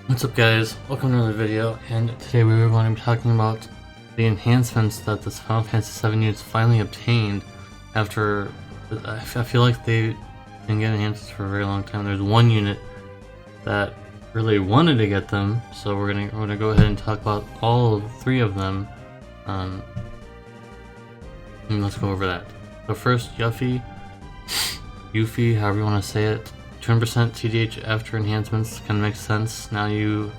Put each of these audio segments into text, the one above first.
What's up guys, welcome to another video, and today we were going to be talking about the enhancements that this Final Fantasy VII unit's finally obtained after, I feel like they've been getting enhancements for a very long time. There's one unit that really wanted to get them, so we're gonna go ahead and talk about all three of them, and let's go over that. So first, Yuffie, however you want to say it. 200% TDH after enhancements kind of makes sense. Now you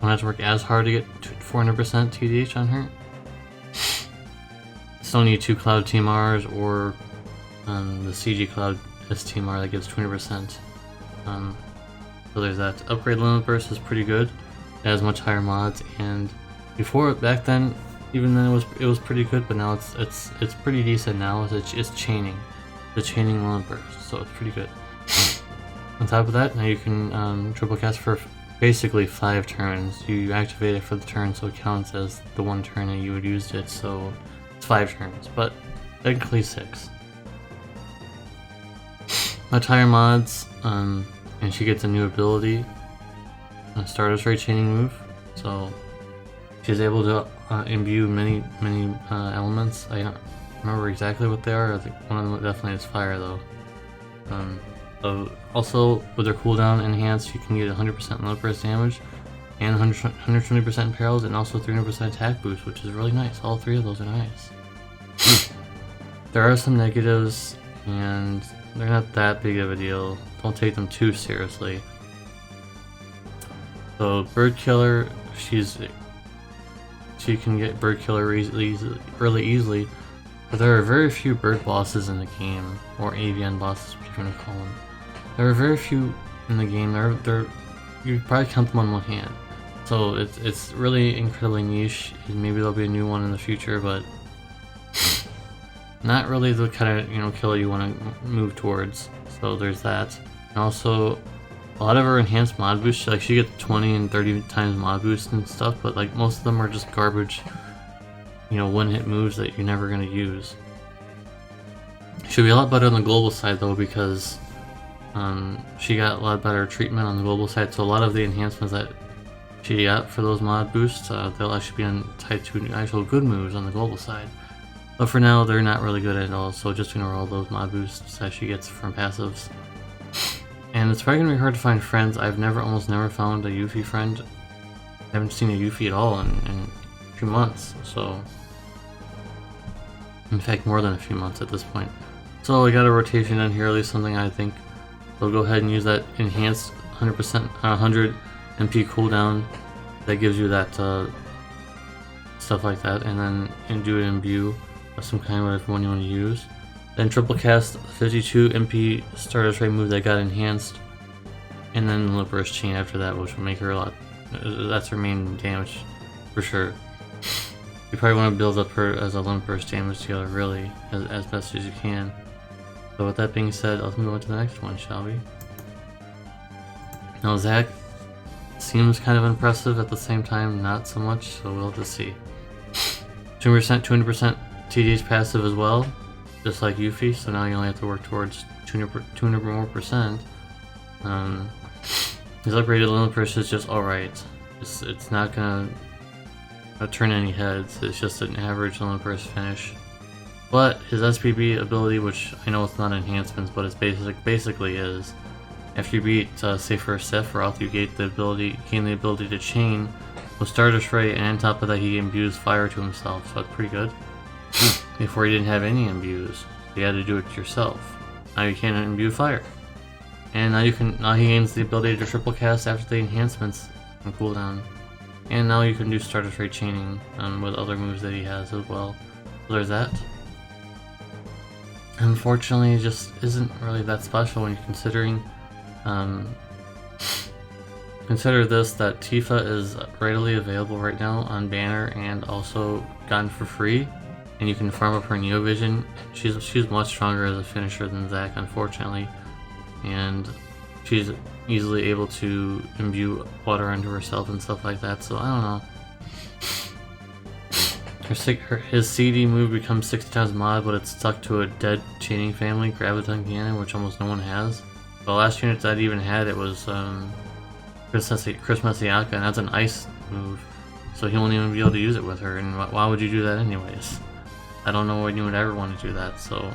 don't have to work as hard to get 400% TDH on her. Still need 2 Cloud TMRs or the CG Cloud STMR that gives 200%. So there's that. Upgrade Limit Burst is pretty good. It has much higher mods, and back then, even then it was pretty good, but now it's pretty decent now. It's chaining, the chaining limit burst, so it's pretty good. On top of that, now you can triple cast for basically 5 turns. You activate it for the turn, so it counts as the one turn that you would used it, so it's 5 turns, but technically 6. Much higher mods, and she gets a new ability, a Stardust Ray chaining move, so she's able to imbue many elements. I don't remember exactly what they are. I think one of them definitely is fire though. So also, with their cooldown enhanced, you can get 100% limit burst damage and 120% parals, and also 300% attack boost, which is really nice. All 3 of those are nice. There are some negatives, and they're not that big of a deal. Don't take them too seriously. So Bird Killer, she can get Bird Killer really easily, but there are very few bird bosses in the game, or avian bosses, what you want to call them. There are very few in the game. You probably count them on one hand. So it's really incredibly niche. Maybe there'll be a new one in the future, but not really the kind of killer you want to move towards. So there's that. And also, a lot of her enhanced mod boosts, like she gets 20 and 30 times mod boost and stuff, but like most of them are just garbage, one-hit moves that you're never gonna use. Should be a lot better on the global side though, because she got a lot better treatment on the global side, so a lot of the enhancements that she got for those mod boosts, they'll actually be tied to actual good moves on the global side. But for now, they're not really good at all, so just ignore all those mod boosts that she gets from passives. And it's probably going to be hard to find friends. I've almost never found a Yuffie friend. I haven't seen a Yuffie at all in a few months, so... In fact, more than a few months at this point. So I got a rotation in here, at least something I think. So go ahead and use that enhanced 100 MP cooldown that gives you that stuff like that, and then do an imbue of some kind, whatever one you want to use. Then triple cast 52 MP Stardust Ray move that got enhanced, and then Limit Burst Chain after that, which will make her a lot. That's her main damage for sure. You probably want to build up her as a Limit Burst damage dealer, really, as best as you can. So with that being said, let's move on to the next one, shall we? Now Zack seems kind of impressive, at the same time not so much, so we'll just see. 200% TDH passive as well, just like Yuffie, so now you only have to work towards 200 more percent. His upgraded limit burst is just alright. It's not gonna turn any heads, it's just an average limit burst finish. But his SPB ability, which I know it's not enhancements, but it's basically is. After you beat say for Sif or Roth, you gain the ability to chain with Stardust Ray, and on top of that he imbues fire to himself, so that's pretty good. Before he didn't have any imbues, you had to do it yourself. Now you can imbue fire, and now he gains the ability to triple cast after the enhancements and cooldown, and now you can do Stardust Ray chaining with other moves that he has as well. So there's that. Unfortunately, it just isn't really that special when you're considering. Consider this, that Tifa is readily available right now on banner and also gotten for free, and you can farm up her Neovision. She's much stronger as a finisher than Zack, unfortunately, and she's easily able to imbue water onto herself and stuff like that, so I don't know. His CD move becomes 60 times mod, but it's stuck to a dead chaining family, Graviton Cannon, which almost no one has. The last unit that even had it was Chris Messiaka, and that's an ice move, so he won't even be able to use it with her. And why would you do that anyways? I don't know when you would ever want to do that. So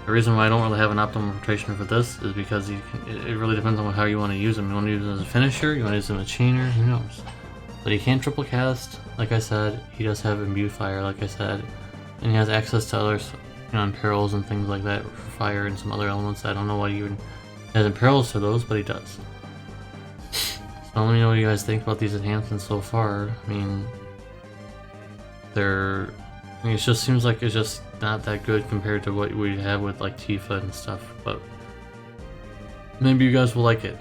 the reason why I don't really have an optimal rotation for this is because it really depends on how you want to use him. You want to use him as a finisher, you want to use him as a chainer, who knows? But he can't triple cast, like I said. He does have Imbue Fire, like I said, and he has access to others, perils and things like that for fire and some other elements. I don't know why he even has imperils to those, but he does. So let me know what you guys think about these enhancements so far. I mean, it just seems like it's just not that good compared to what we have with like Tifa and stuff, but maybe you guys will like it.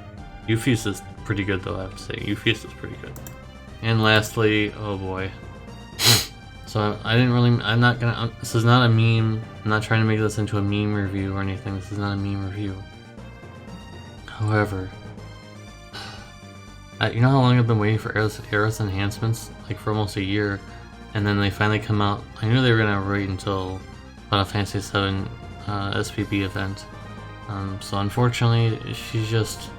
Yuffie's is pretty good though, I have to say. Yuffie's is pretty good. And lastly, oh boy. So I'm not gonna, this is not a meme. I'm not trying to make this into a meme review or anything. This is not a meme review. However, you know how long I've been waiting for Aerith enhancements? Like for almost a year. And then they finally come out. I knew they were gonna wait until Final Fantasy 7 FFBE event. So unfortunately, she's just...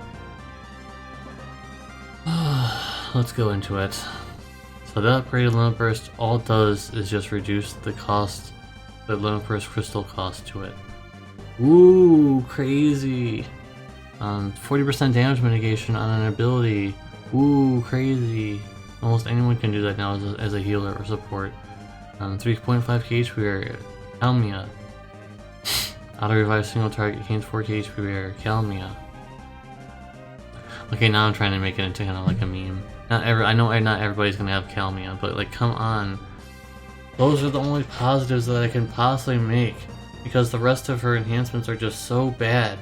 let's go into it. So the upgraded Limit Burst, all it does is just reduce the cost, the Limit Burst crystal cost to it. Ooh, crazy! 40% damage mitigation on an ability. Ooh, crazy! Almost anyone can do that now as a healer or support. 3.5 HP barrier, Calmia. Auto revive single target, gains 4 HP barrier, Calmia. Okay, now I'm trying to make it into kind of like a meme. I know not everybody's gonna have Calmia, but like, come on. Those are the only positives that I can possibly make, because the rest of her enhancements are just so bad.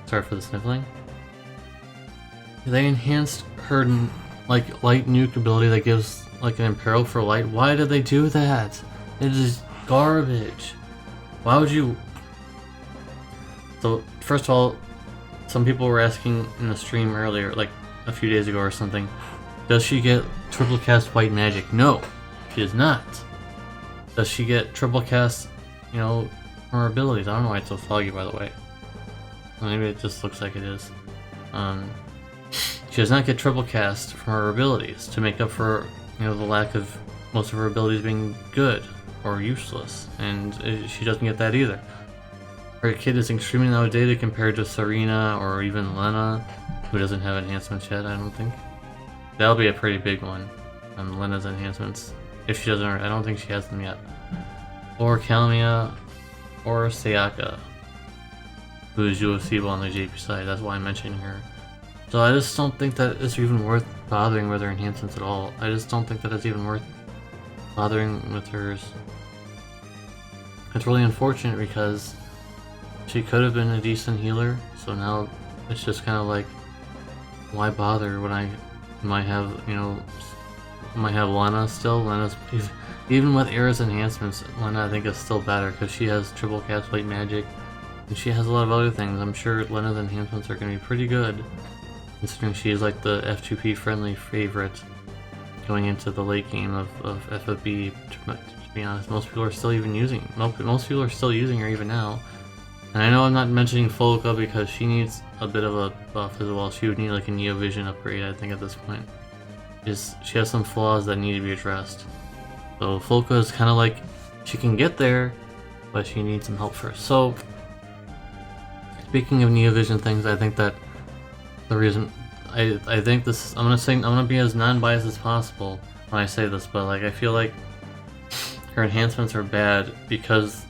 Sorry for the sniffling. They enhanced her like light nuke ability that gives like an imperil for light. Why did they do that? It is garbage. Why would you? So first of all, some people were asking in the stream earlier, like a few days ago or something, does she get triple cast white magic? No, she does not. Does she get triple cast, from her abilities? I don't know why it's so foggy, by the way. Maybe it just looks like it is. She does not get triple cast from her abilities to make up for, the lack of most of her abilities being good or useless, and she doesn't get that either. Her kit is extremely outdated compared to Serena or even Lena, who doesn't have enhancements yet, I don't think. That'll be a pretty big one, Lena's enhancements. If she doesn't, I don't think she has them yet. Or Calmia, or Sayaka, who is UFCable on the JP side, that's why I'm mentioning her. So I just don't think that it's even worth bothering with her enhancements at all. I just don't think that it's even worth bothering with hers. It's really unfortunate because she could have been a decent healer, so now it's just kind of like, why bother when I might have, might have Lena still. Lena's, even with Aerith's enhancements, Lena I think is still better because she has triple cast white magic, and she has a lot of other things. I'm sure Lena's enhancements are going to be pretty good, considering she is like the F2P friendly favorite going into the late game of FFBE. To be honest, most people are still even using. Most people are still using her even now. And I know I'm not mentioning Folka because she needs a bit of a buff as well. She would need like a Neo Vision upgrade, I think, at this point. She has some flaws that need to be addressed. So Folka is kind of like, she can get there, but she needs some help first. So, speaking of Neo Vision things, I think that the reason I think this, I'm gonna be as non-biased as possible when I say this, but like I feel like her enhancements are bad because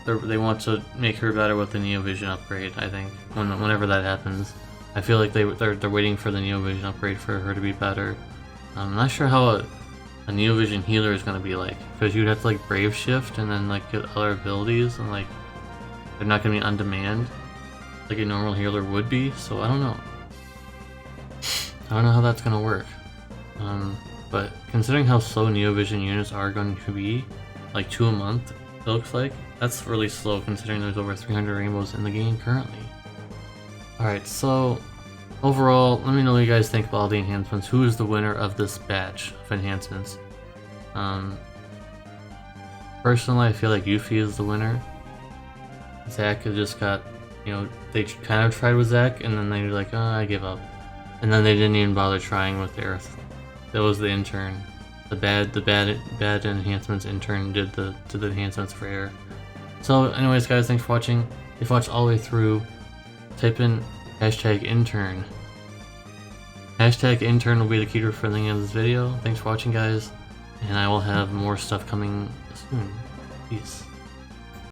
they want to make her better with the Neo Vision upgrade. I think whenever that happens, I feel like they're waiting for the Neo Vision upgrade for her to be better. I'm not sure how a Neo Vision healer is gonna be like, because you'd have to like Brave Shift and then like get other abilities, and like they're not gonna be on demand like a normal healer would be. So I don't know. I don't know how that's gonna work. But considering how slow Neo Vision units are going to be, like 2 a month, it looks like, that's really slow considering there's over 300 rainbows in the game currently. Alright, so overall, let me know what you guys think about all the enhancements. Who is the winner of this batch of enhancements? Personally, I feel like Yuffie is the winner. Zack has just got you know, they kind of tried with Zack, and then they were like, oh, I give up. And then they didn't even bother trying with Aerith. That was the intern. The bad enhancements intern did the enhancements for Aerith. So anyways guys, thanks for watching. If you watched all the way through, type in #intern. #intern will be the keyword for the end of this video. Thanks for watching guys, and I will have more stuff coming soon. Peace.